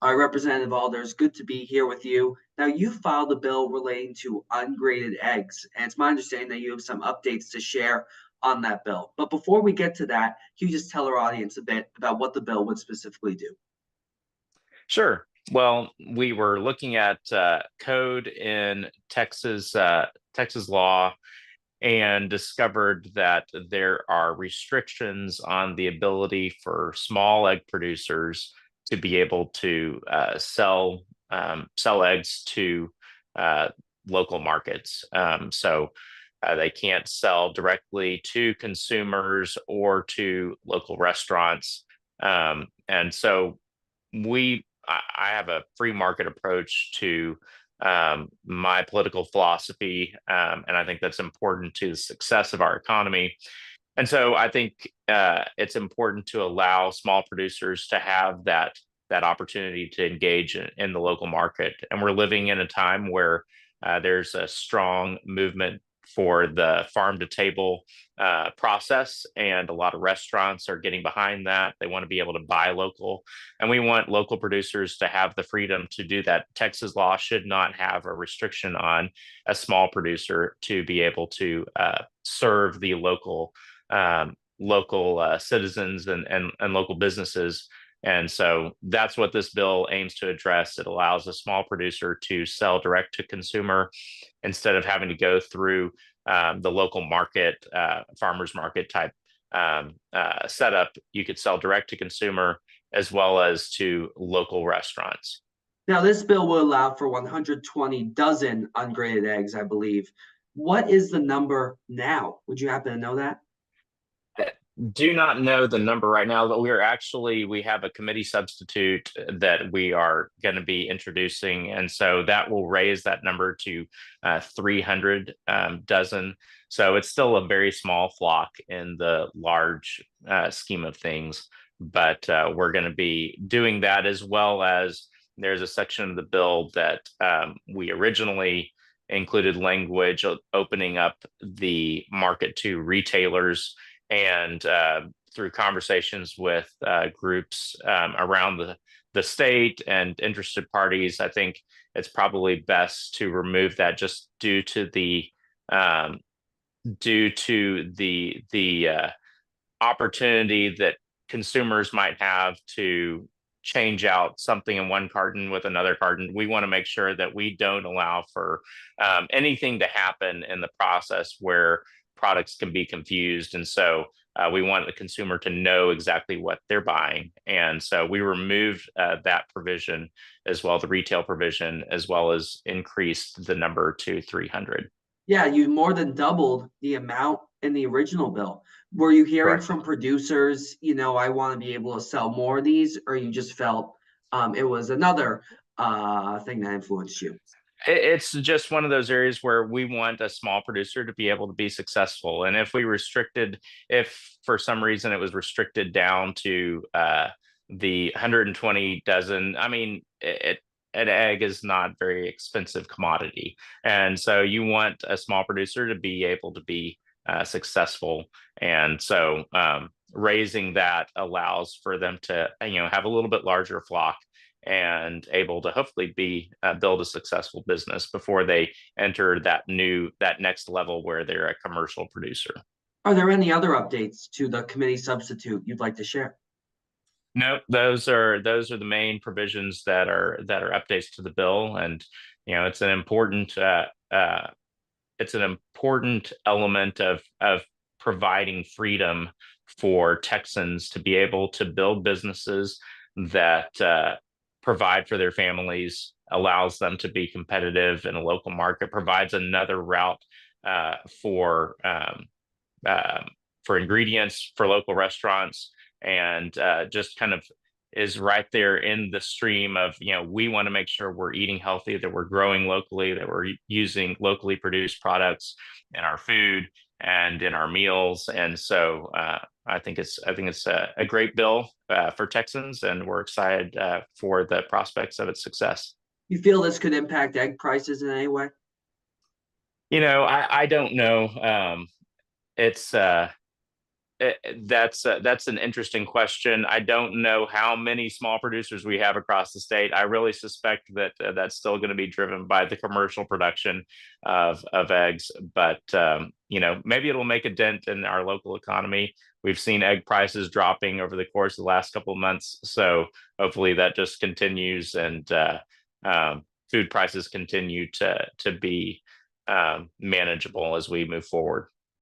Representative Alders, good to be here with you. Now, you filed a bill relating to ungraded eggs, and it's my understanding that you have some updates to share on that bill. But before we get to that, can you just tell our audience a bit about what the bill would specifically do? Sure. Well, we were looking at code in Texas law and discovered that there are restrictions on the ability for small egg producers to be able to sell eggs to uh, local markets. So they can't sell directly to consumers or to local restaurants. And so I have a free market approach to my political philosophy, and I think that's important to the success of our economy. And so I think it's important to allow small producers to have that opportunity to engage in the local market. And we're living in a time where there's a strong movement for the farm to table process, and a lot of restaurants are getting behind that. They want to be able to buy local, and we want local producers to have the freedom to do that. Texas law should not have a restriction on a small producer to be able to serve the local citizens and local businesses. And so that's what this bill aims to address. It allows a small producer to sell direct to consumer instead of having to go through the local market, farmers market type setup. You could sell direct to consumer as well as to local restaurants. Now, this bill will allow for 120 dozen ungraded eggs, I believe. What is the number now? Would you happen to know that? Do not know the number right now, but we have a committee substitute that we are going to be introducing, and so that will raise that number to 300 dozen. So it's still a very small flock in the large scheme of things, but we're going to be doing that, as well as there's a section of the bill that we originally included language opening up the market to retailers, and through conversations with groups around the state and interested parties, I think it's probably best to remove that, just um, due to the opportunity that consumers might have to change out something in one carton with another carton. We want to make sure that we don't allow for anything to happen in the process where products can be confused. And so we want the consumer to know exactly what they're buying. And so we removed that provision as well, the retail provision, as well as increased the number to 300. Yeah, you more than doubled the amount in the original bill. Were you hearing Correct. from producers, I want to be able to sell more of these, or you just felt it was another thing that influenced you? It's just one of those areas where we want a small producer to be able to be successful. And if for some reason it was restricted down to the 120 dozen, I mean, an egg is not very expensive commodity. And so you want a small producer to be able to be successful. And so raising that allows for them to, have a little bit larger flock and able to hopefully build a successful business before they enter that next level where they're a commercial producer. Are there any other updates to the committee substitute you'd like to share? No, those are the main provisions that are updates to the bill. And it's an important element of providing freedom for Texans to be able to build businesses that provide for their families, allows them to be competitive in a local market, provides another route uh, for um, for ingredients for local restaurants, and just kind of is right there in the stream of, we want to make sure we're eating healthy, that we're growing locally, that we're using locally produced products in our food and in our meals. And so I think it's a great bill for Texans, and we're excited for the prospects of its success. You feel this could impact egg prices in any way? I don't know. It's That's an interesting question. I don't know how many small producers we have across the state. I really suspect that that's still going to be driven by the commercial production of eggs. But maybe it'll make a dent in our local economy. We've seen egg prices dropping over the course of the last couple of months, so hopefully that just continues, and food prices continue to be manageable as we move forward.